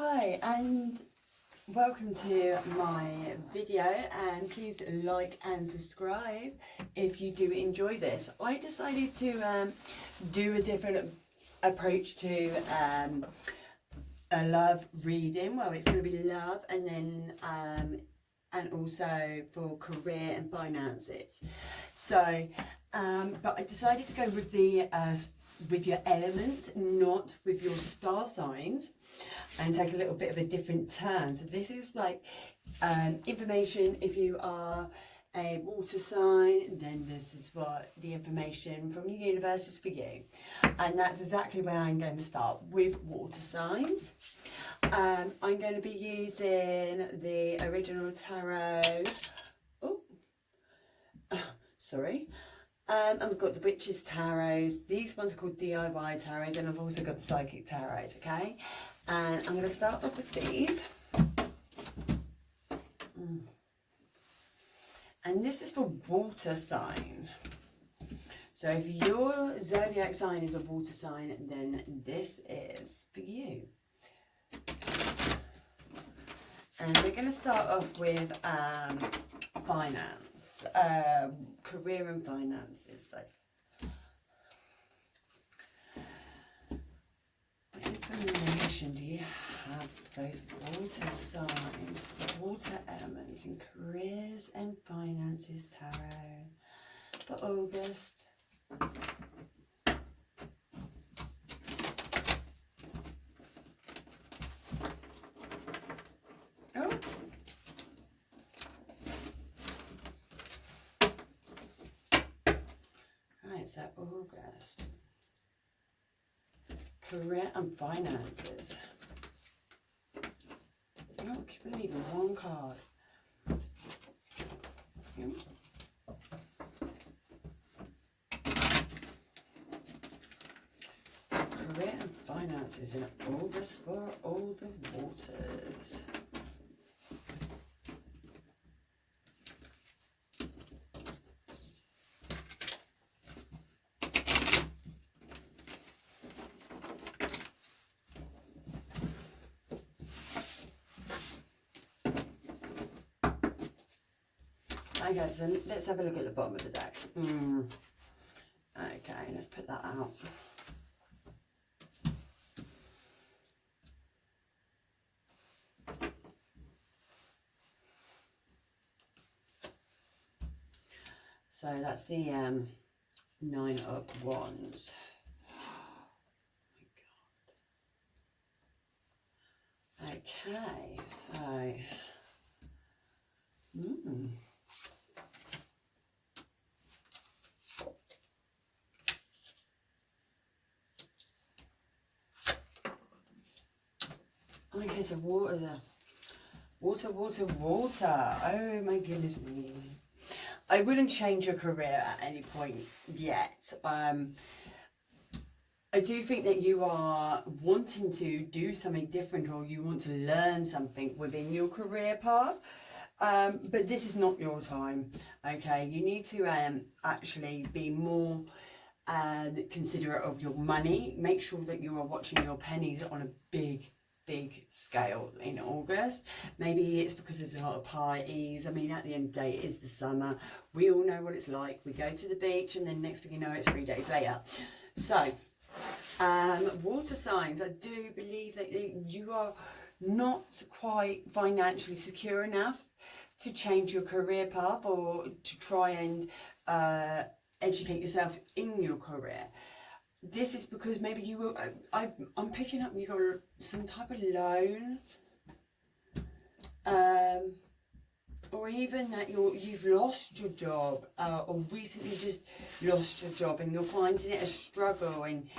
Hi and welcome to my video, and please like and subscribe if you do enjoy this. I decided to do a different approach to a love reading. Well, it's going to be love and then and also for career and finances. So but I decided to go with the with your elements, not with your star signs, and take a little bit of a different turn. So this is like information if you are a water sign, then this is what the information from the universe is for you. And that's exactly where I'm going to start with water signs. I'm going to be using the original tarot. Oh, sorry. And we've got the Witches Tarots. These ones are called DIY Tarots, and I've also got the Psychic Tarots, okay? And I'm going to start off with these. And this is for water sign. So if your zodiac sign is a water sign, then this is for you. And we're going to start off with finance, career and finances. So, what information do you have for those water signs, water elements in careers and finances tarot for August? Oh. Right, so August. Career and finances. Oh, I keep leaving one card. Career and finances in August for all the waters. Okay, so let's have a look at the bottom of the deck. Okay, let's put that out. So that's the 9 of Wands. Oh my God. Okay, so okay, so water. Oh my goodness me. I wouldn't change your career at any point yet. I do think that you are wanting to do something different, or you want to learn something within your career path. But this is not your time, okay? You need to actually be more considerate of your money. Make sure that you are watching your pennies on a big scale in August. Maybe it's because there's a lot of parties. I mean, at the end of the day, it is the summer. We all know what it's like. We go to the beach and then next thing you know, it's 3 days later. So, water signs, I do believe that you are not quite financially secure enough to change your career path or to try and educate yourself in your career. This is because maybe you will, I'm picking up you got some type of loan, or even that you've lost your job, or recently just lost your job and you're finding it a struggle, and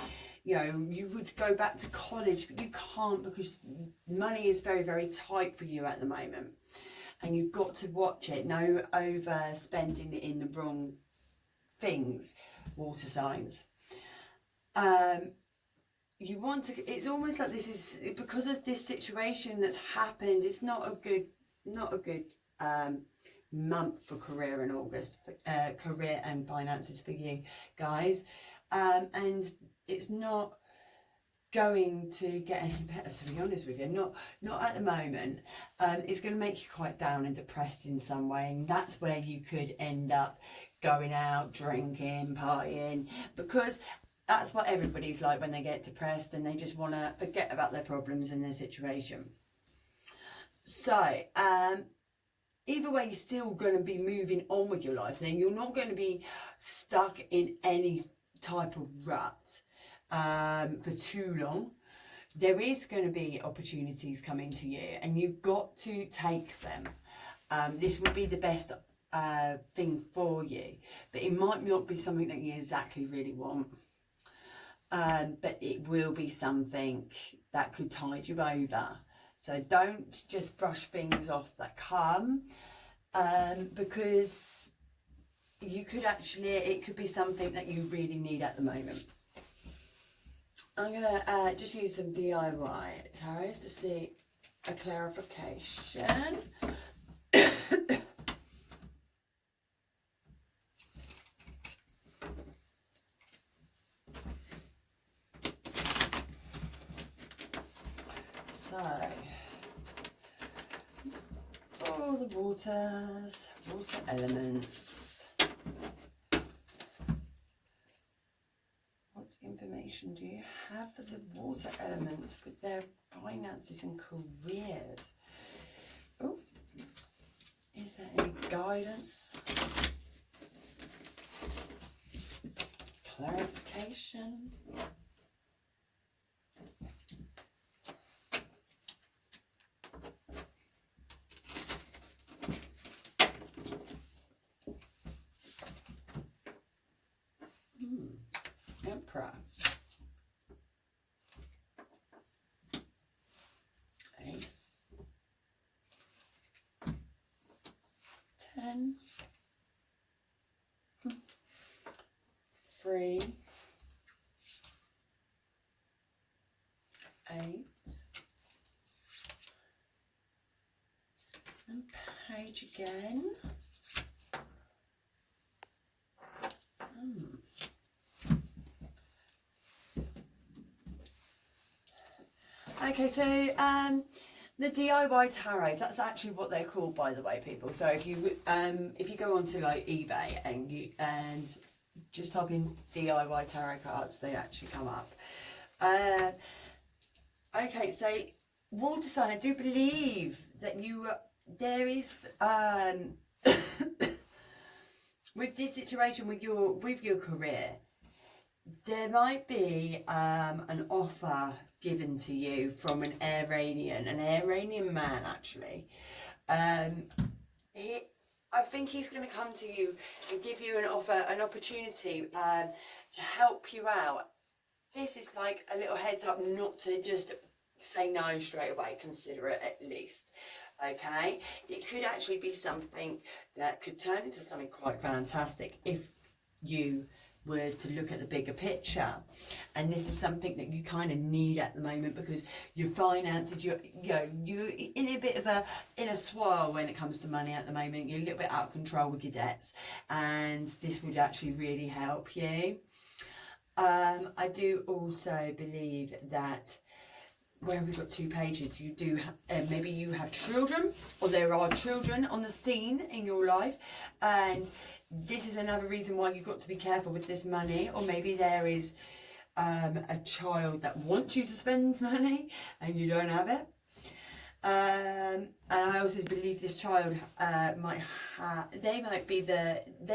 you know you would go back to college but you can't because money is very tight for you at the moment, and you've got to watch it. No overspending in the wrong things, water signs. You want to, it's almost like this is because of this situation that's happened. It's not a good month for career in August, career and finances for you guys, and it's not going to get any better, to be honest with you. Not at the moment. It's going to make you quite down and depressed in some way, and that's where you could end up going out, drinking, partying, because that's what everybody's like when they get depressed and they just want to forget about their problems and their situation. So, either way, you're still going to be moving on with your life. Then you're not going to be stuck in any type of rut for too long. There is going to be opportunities coming to you, and you've got to take them. This would be the best thing for you, but it might not be something that you exactly really want. But it will be something that could tide you over. So don't just brush things off that come, because you could actually, it could be something that you really need at the moment. I'm going to just use some DIY tarots to see a clarification. So, for the waters, water elements, what information do you have for the water elements with their finances and careers? Oh, is there any guidance? Clarification? Emperor. Ace. 10. 3. 8. And page again. Okay, so the DIY tarots, that's actually what they're called, by the way, people. So if you go onto like eBay and just type in DIY tarot cards, they actually come up. Okay, so water sign, I do believe that there is with this situation with your career, there might be an offer given to you from an Iranian man, actually. I think he's going to come to you and give you an offer, an opportunity to help you out. This is like a little heads up not to just say no straight away, consider it at least. Okay, it could actually be something that could turn into something quite fantastic if you were to look at the bigger picture. And this is something that you kind of need at the moment, because your finances, you're in a bit of a swirl when it comes to money at the moment. You're a little bit out of control with your debts, and this would actually really help you. I do also believe that where we've got 2 pages, you do maybe you have children, or there are children on the scene in your life, and this is another reason why you've got to be careful with this money. Or maybe there is a child that wants you to spend money and you don't have it. And I also believe this child they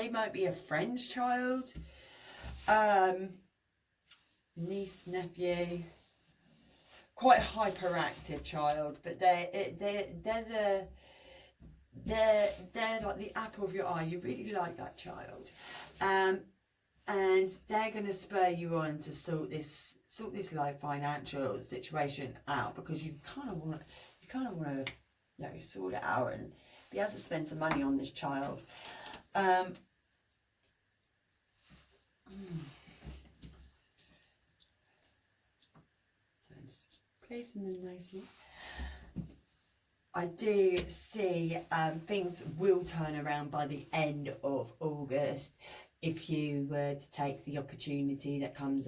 might be a friend's child, niece, nephew, quite hyperactive child, but they're like the apple of your eye. You really like that child, and they're going to spur you on to sort this life financial situation out, because you kind of want to sort it out and be able to spend some money on this child. So just placing them nicely. I do see things will turn around by the end of August. if you were to take the opportunity that comes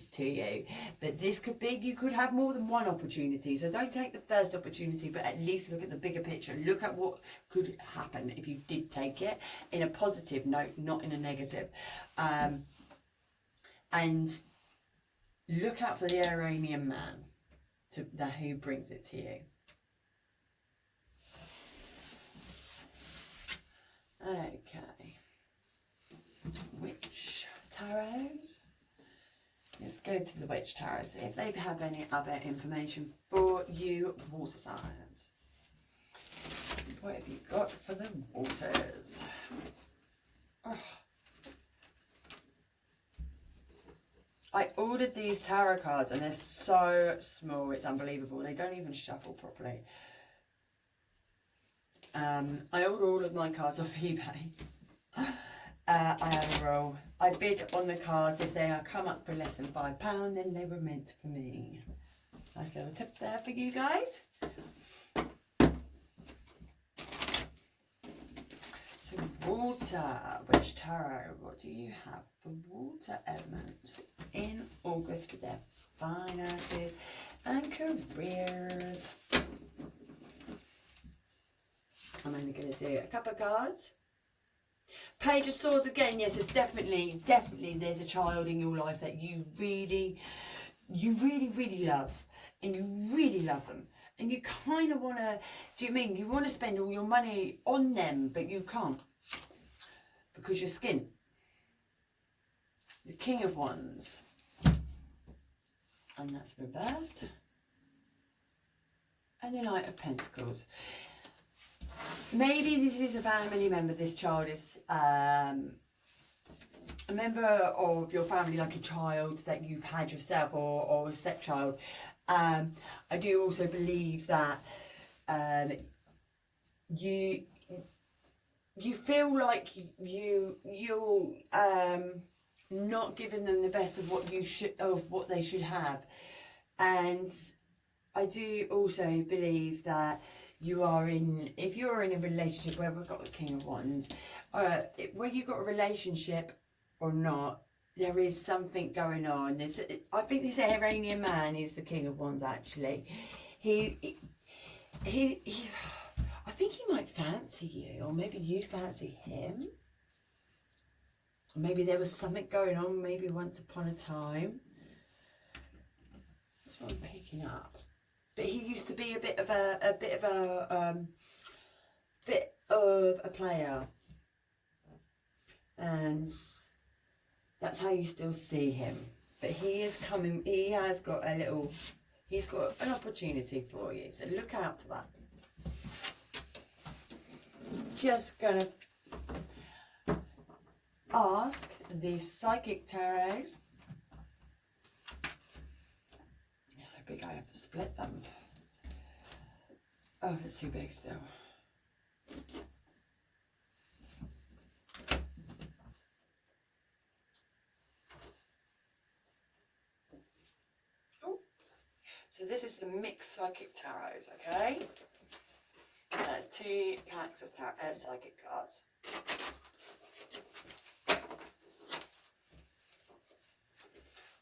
to you. But this could be, you could have more than one opportunity, so don't take the first opportunity, but at least look at the bigger picture. Look at what could happen if you did take it in a positive note, not in a negative. And look out for the Iranian man who brings it to you. Okay. Witch tarots. Let's go to the witch tarot, see if they have any other information for you, water signs. What have you got for the waters? Oh. I ordered these tarot cards and they're so small, it's unbelievable. They don't even shuffle properly. I order all of my cards off eBay. I have a rule. I bid on the cards. If they come up for less than £5, then they were meant for me. Nice little tip there for you guys. So water, witch tarot, what do you have for water elements in August for their finances and careers? I'm only going to do a couple of cards. Page of Swords again. Yes, it's definitely there's a child in your life that you really love, and you really love them, and you kind of want to, do you mean you want to spend all your money on them, but you can't because you're skint. The King of Wands, and that's reversed, and the Knight of Pentacles. Maybe this is a family member. This child is a member of your family, like a child that you've had yourself, or a stepchild. I do also believe that you feel like you're not giving them the best of what they should have, and I do also believe that if you're in a relationship, where we've got the King of Wands, whether you've got a relationship or not, there is something going on. I think this Iranian man is the King of Wands, actually. I think he might fancy you, or maybe you fancy him. Maybe there was something going on, maybe once upon a time. That's what I'm picking up. But he used to be a bit of a player, and that's how you still see him. But he is coming. He's got an opportunity for you. So look out for that. Just gonna ask the psychic tarots. They're so big I have to split them. Oh, that's too big still. Oh, so this is the mixed psychic tarots, okay? That's 2 packs of psychic cards.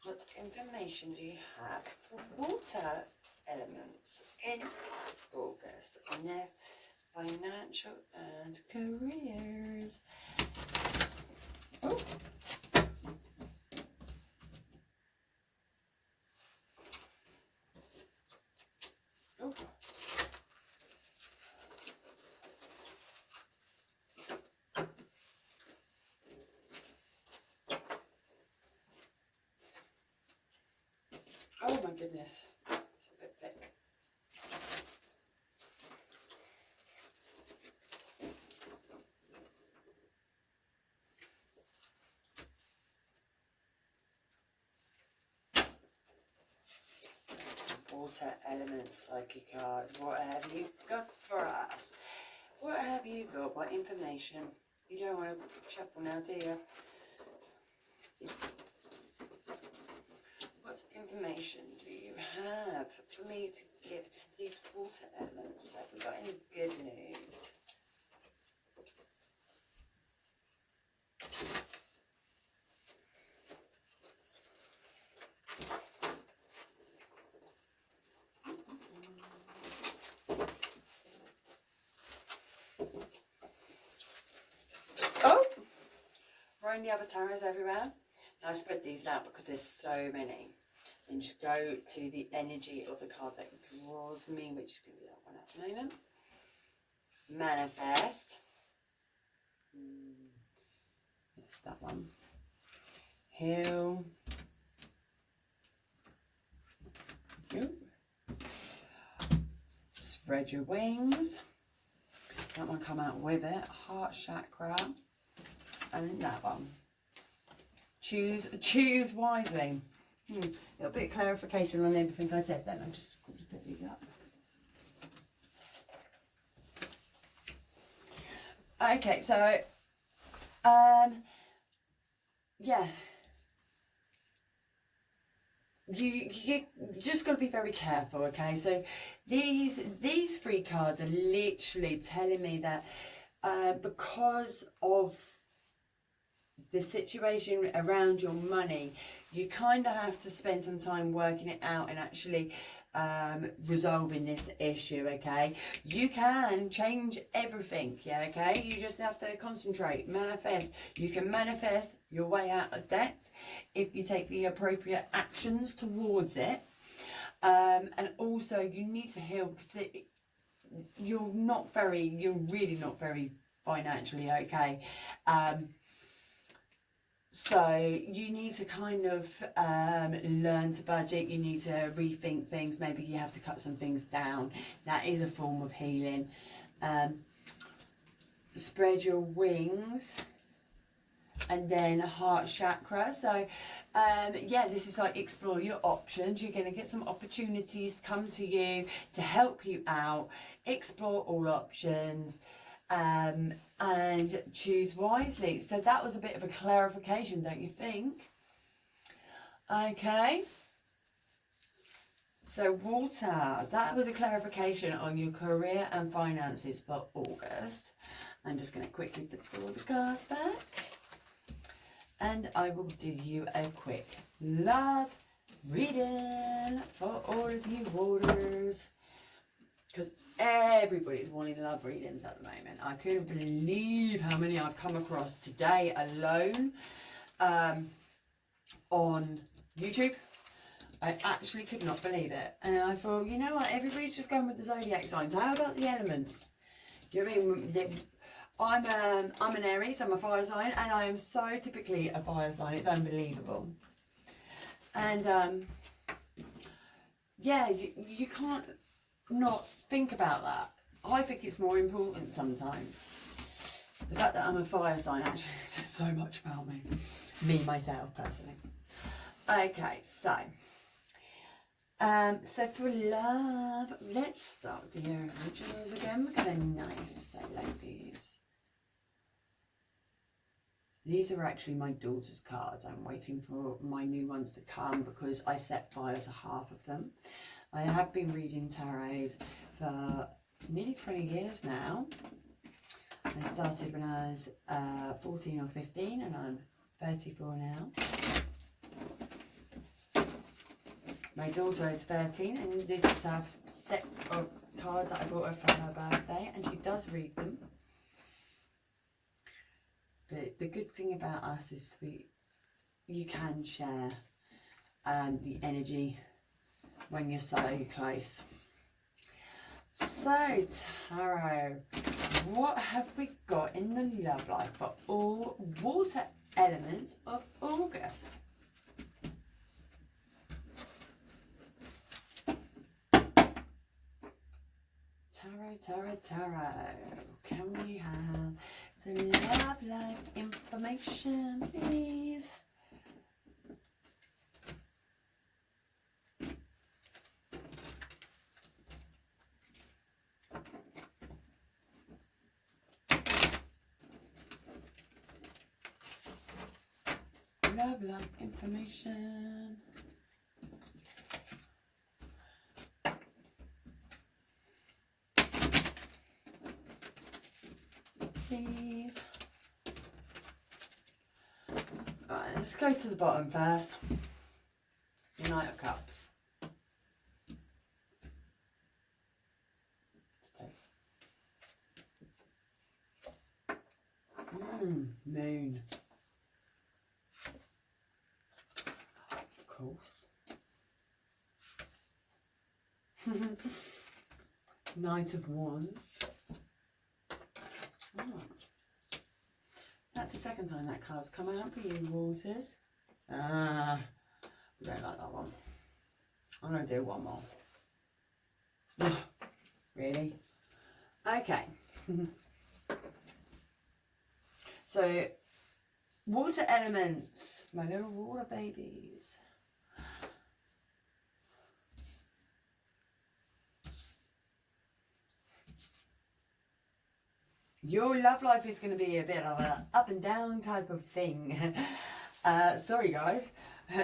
What information do you have for water elements in August on their financial and careers? Oh. Oh. Oh my goodness, it's a bit thick. Water elements, psychic cards. What have you got for us? What have you got? What information? You don't want to shuffle now, do you? What information do you have for me to give to these water elements? Have we got any good news? throwing the other tarots everywhere. Now I spread these out because there's so many. And just go to the energy of the card that draws me, which is going to be that one at the moment. Manifest. It's that one. Heal. Spread your wings. That one come out with it. Heart chakra. And then that one. Choose wisely. A little bit of clarification on everything I said then. I'm just going to put these up. Okay, so yeah. You just got to be very careful, okay? So these 3 cards are literally telling me that because of the situation around your money, you kind of have to spend some time working it out and actually resolving this issue, okay? You can change everything, yeah, okay? You just have to concentrate, manifest. You can manifest your way out of debt if you take the appropriate actions towards it. And also you need to heal because you're really not very financially okay. So you need to kind of learn to budget. You need to rethink things. Maybe you have to cut some things down. That is a form of healing. Spread your wings. And then heart chakra. So yeah, this is like explore your options. You're going to get some opportunities come to you to help you out. Explore all options. And choose wisely. So that was a bit of a clarification, don't you think? Okay. So water, that was a clarification on your career and finances for August. I'm just going to quickly put all the cards back. And I will do you a quick love reading for all of you waters. Because everybody's wanting love readings at the moment. I couldn't believe how many I've come across today alone on YouTube. I actually could not believe it. And I thought, you know what, everybody's just going with the zodiac signs. How about the elements? Do you know what I mean? I'm an Aries, I'm a fire sign, and I am so typically a fire sign. It's unbelievable. And yeah, you can't not think about that. I think it's more important sometimes. The fact that I'm a fire sign actually says so much about me myself personally. Okay, so for love, let's start with the originals again because they're nice. I like these. These are actually my daughter's cards. I'm waiting for my new ones to come because I set fire to half of them. I have been reading tarots for nearly 20 years now. I started when I was 14 or 15 and I'm 34 now. My daughter is 13 and this is a set of cards that I bought her for her birthday and she does read them. But the good thing about us is you can share the energy when you're so close. So, tarot, what have we got in the love life for all water elements of August? Tarot. Can we have some love life information, please? Love life information. Please. Right, let's go to the bottom first. The Knight of Cups. Moon. Knight of Wands. Oh. That's the second time that card's come out for you, Waters. Ah, we don't like that one. I'm going to do one more. Really? Okay. So, water elements, my little water babies. Your love life is going to be a bit of an up and down type of thing. Sorry guys,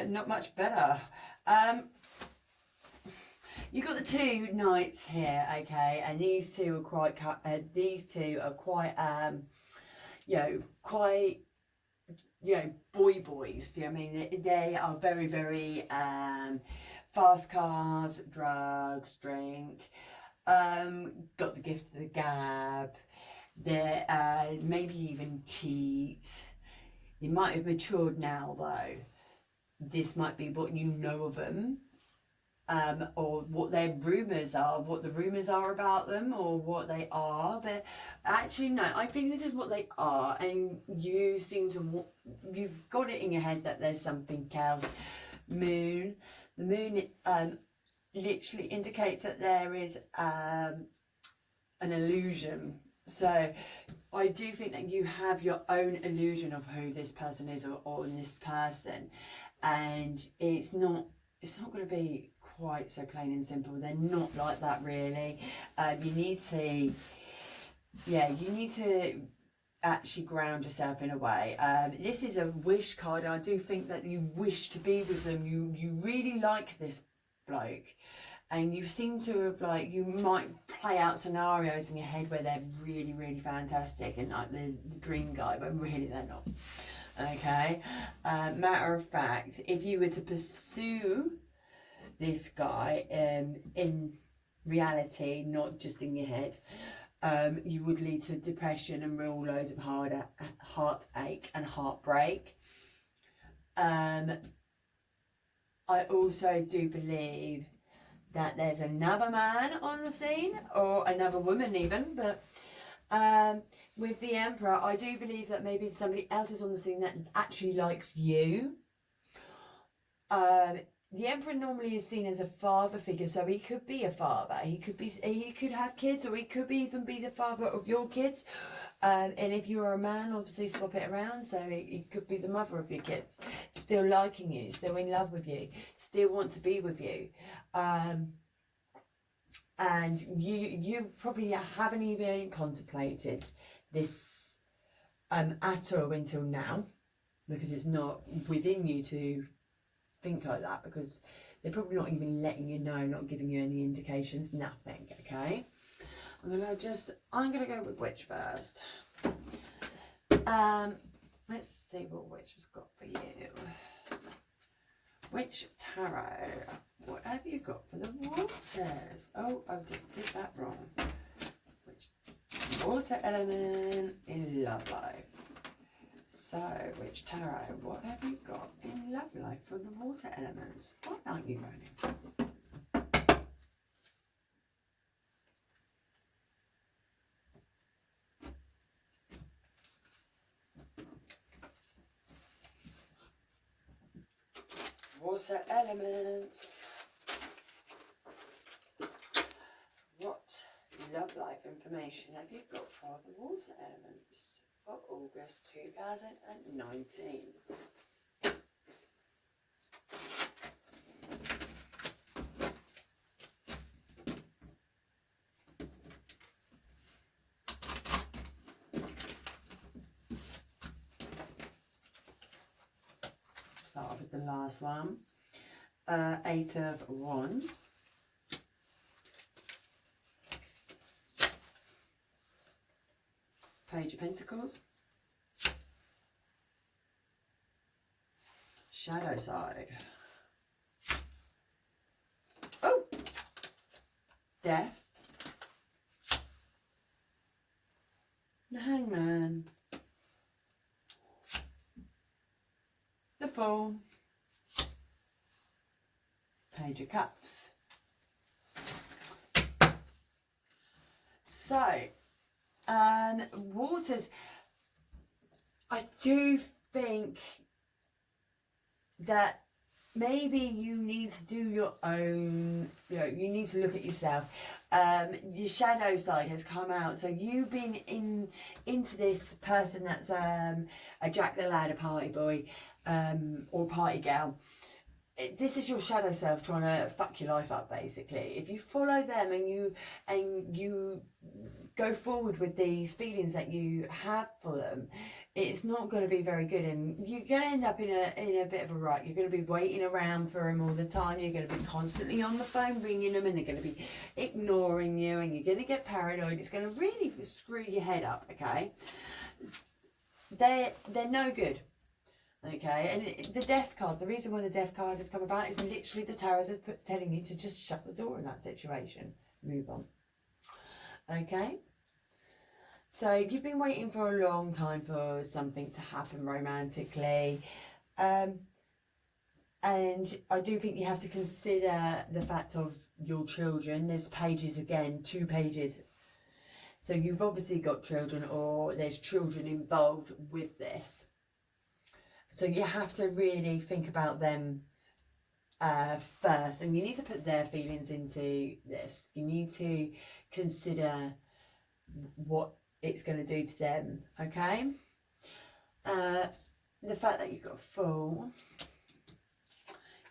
not much better. You got the two knights here, okay, and these two are quite, boys. Do you know what I mean? They are very, very fast cars, drugs, drink. Got the gift of the gab. They maybe even cheat. They might have matured now though. This might be what you know of them, or what their rumours are, what the rumours are about them, or what they are. But actually, no, I think this is what they are, and you seem to, you've got it in your head that there's something else. Moon, the moon literally indicates that there is an illusion. So I do think that you have your own illusion of who this person is, or this person, and it's not going to be quite so plain and simple. They're not like that really. You need to actually ground yourself in a way. This is a wish card, and I do think that you wish to be with them. You really like this bloke, and you seem to have, like, you might play out scenarios in your head where they're really, really fantastic and like the dream guy, but really they're not. Okay. Matter of fact, if you were to pursue this guy in reality, not just in your head, you would lead to depression and real loads of heartache and heartbreak. I also do believe that there's another man on the scene, or another woman even, but with the Emperor, I do believe that maybe somebody else is on the scene that actually likes you. The Emperor normally is seen as a father figure, so he could be a father. He could have kids, or he could even be the father of your kids. And if you're a man, obviously swap it around. So he could be the mother of your kids, still liking you, still in love with you, still want to be with you. And you probably haven't even contemplated this at all until now, because it's not within you to think like that, because they're probably not even letting you know, not giving you any indications, nothing. Okay, I'm gonna go with Witch first. Let's see what Witch has got for you. Witch Tarot, what have you got for the waters? Oh, I just did that wrong. Witch water element in love life. So, Witch Tarot, what have you got in love life for the water elements? Why aren't you running? Water elements. What love life information have you got for the water elements for August 2019? Start with the last one. 8 of Wands. Page of Pentacles. Shadow side. Oh! Death. The Hangman. The Fool. Page of Cups. So, waters, I do think that maybe you need to do your own, you know, you need to look at yourself. Your shadow side has come out, so you've been into this person that's a Jack the Lad, a party boy, or party gal. This is your shadow self trying to fuck your life up, basically. If you follow them and you go forward with these feelings that you have for them, it's not going to be very good, and you're going to end up in a bit of a rut. You're going to be waiting around for them all the time. You're going to be constantly on the phone ringing them, and they're going to be ignoring you, and you're going to get paranoid. It's going to really screw your head up. Okay, they're no good. Okay, and the death card, the reason why the death card has come about is literally the tarots are telling you to just shut the door in that situation. Move on. Okay, so you've been waiting for a long time for something to happen romantically, and I do think you have to consider the fact of your children. There's pages again, 2 pages, so you've obviously got children, or there's children involved with this. So you have to really think about them first, and you need to put their feelings into this. You need to consider what it's going to do to them, okay? The fact that you've got a Fool.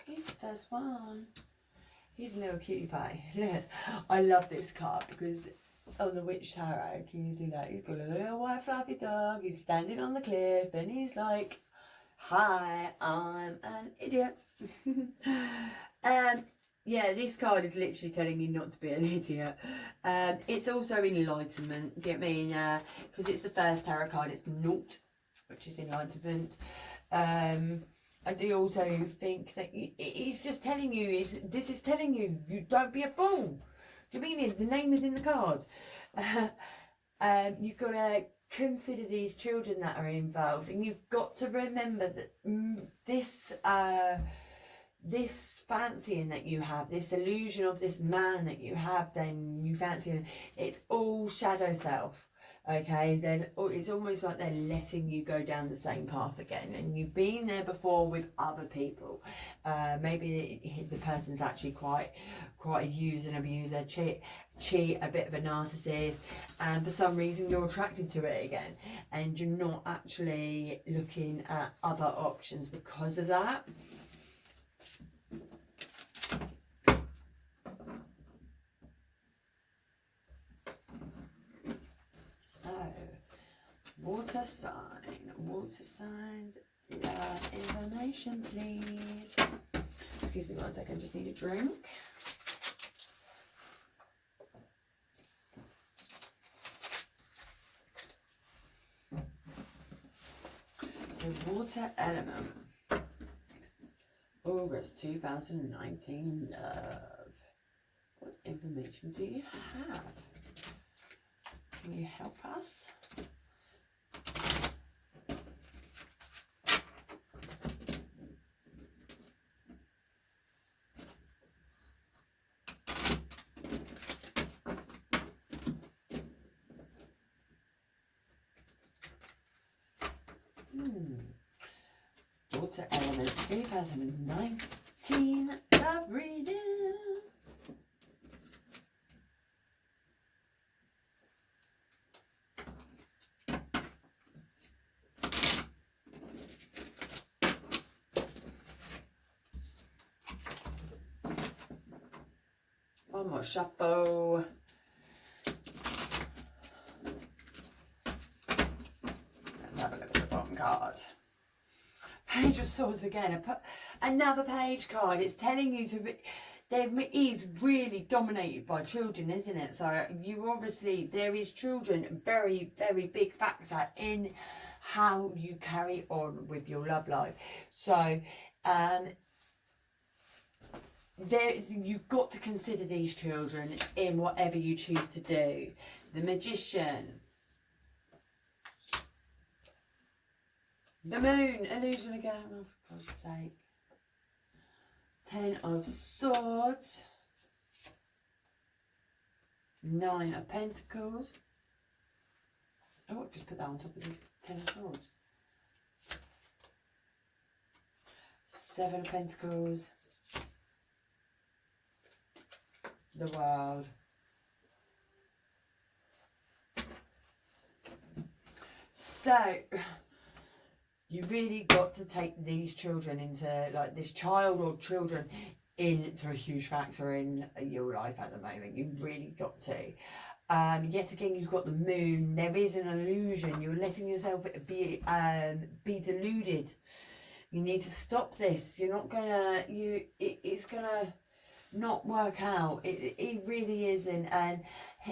Here's the first one. He's a little cutie pie. Look, I love this card because on the Witch Tarot, can you see that? He's got a little white fluffy dog. He's standing on the cliff and he's like, hi, I'm an idiot. Yeah, this card is literally telling you not to be an idiot. It's also enlightenment, get me? Because it's the first tarot card, it's Naught, which is enlightenment. I do also think that it's just telling you, this is telling you, you don't be a fool. Do you mean the name is in the card? You've got to consider these children that are involved, and you've got to remember that this fancying that you have, this illusion of this man that you have, then you fancy him, it's all shadow self. Okay, then it's almost like they're letting you go down the same path again, and you've been there before with other people. Maybe the person's actually quite a use and abuser, cheat, a bit of a narcissist, and for some reason you're attracted to it again, and you're not actually looking at other options because of that. So, water signs, information please. Excuse me 1 second, just need a drink. So water element, August 2019, love. What information do you have? Can you help us? Water element 2019 love reading. One more shuffle. Let's have a look at the bottom card. Page of Swords again. Another page card. It's telling you to be, there is really dominated by children, isn't it? So you obviously, there is children, very, very big factor in how you carry on with your love life. So you've got to consider these children in whatever you choose to do. The Magician. The Moon, illusion again, oh, for God's sake. 10 of Swords. Nine of Pentacles. Oh, I've just put that on top of the Ten of Swords. Seven of Pentacles. The World. So, you really got to take these children into, like, this child or children into a huge factor in your life at the moment. You really got to. Yet again, you've got the moon. There is an illusion. You're letting yourself be deluded. You need to stop this. You're not gonna. It's gonna not work out. It really isn't. And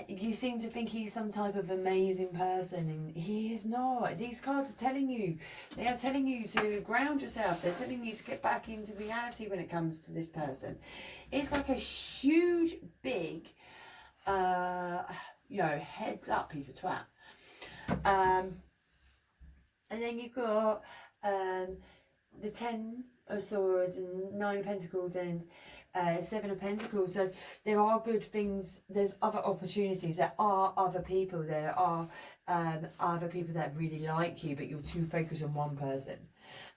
you seem to think he's some type of amazing person, and he is not. These cards are telling you. They are telling you to ground yourself. They're telling you to get back into reality when it comes to this person. It's like a huge, big, you know, heads up, he's a twat. And then you've got the Ten of Swords and Nine of Pentacles and Seven of Pentacles. So there are good things. There's other opportunities. There are other people. There are other people that really like you, but you're too focused on one person.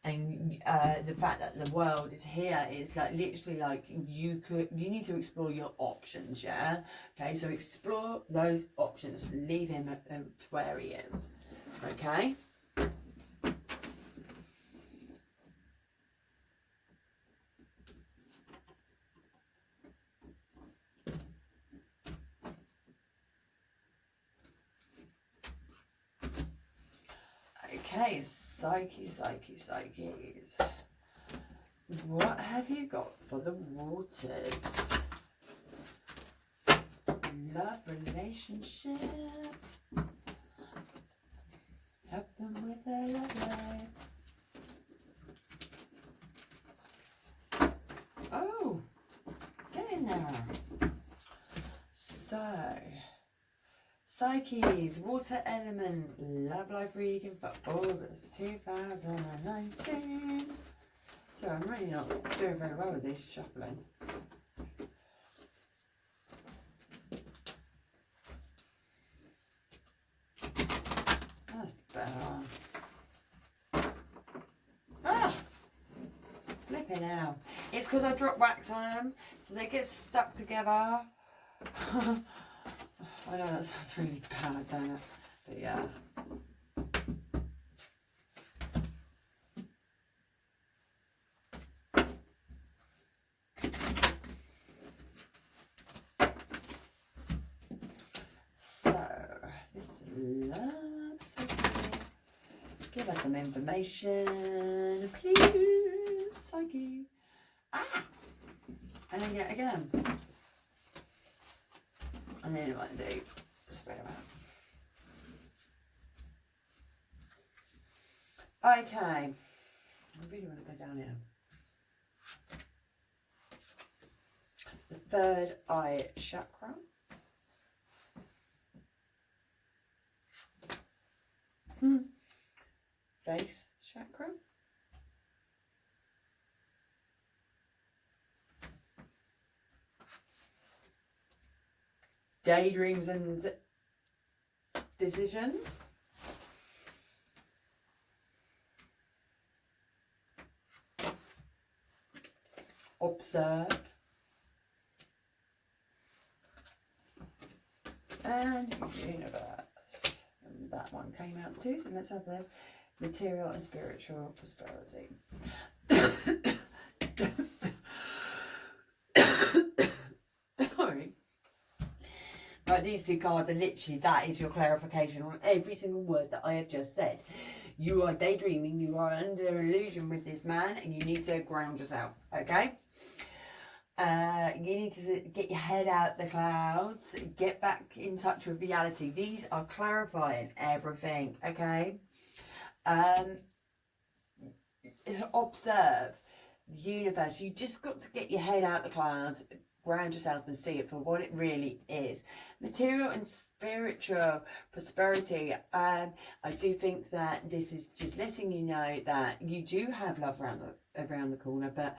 And the fact that the world is here is like literally like you need to explore your options. Yeah. Okay. So explore those options. Leave him to where he is. Okay. Okay, Psyches. What have you got for the waters? Love, relationship. Help them with their love life. Oh, get in there. So, Psyches, water element, love life reading for August 2019. Sorry, I'm really not doing very well with this shuffling. That's better. Ah! Flipping out. It's because I dropped wax on them, so they get stuck together. I know that sounds really bad, don't it? But yeah. So, this is love. Give us some information, please, Psyche. Ah! And then yet again. And then what I do, spread them out. Okay. I really want to go down here. The third eye chakra. Face chakra. Daydreams and decisions. Observe. And universe. And that one came out too, so let's have this. Material and spiritual prosperity. Sorry. Right, these two cards are literally, that is your clarification on every single word that I have just said. You are daydreaming, you are under illusion with this man, and you need to ground yourself, okay? You need to get your head out the clouds, get back in touch with reality. These are clarifying everything, okay? Observe the universe. You just got to get your head out the clouds, ground yourself and see it for what it really is. Material and spiritual prosperity. I do think that this is just letting you know that you do have love around the corner, but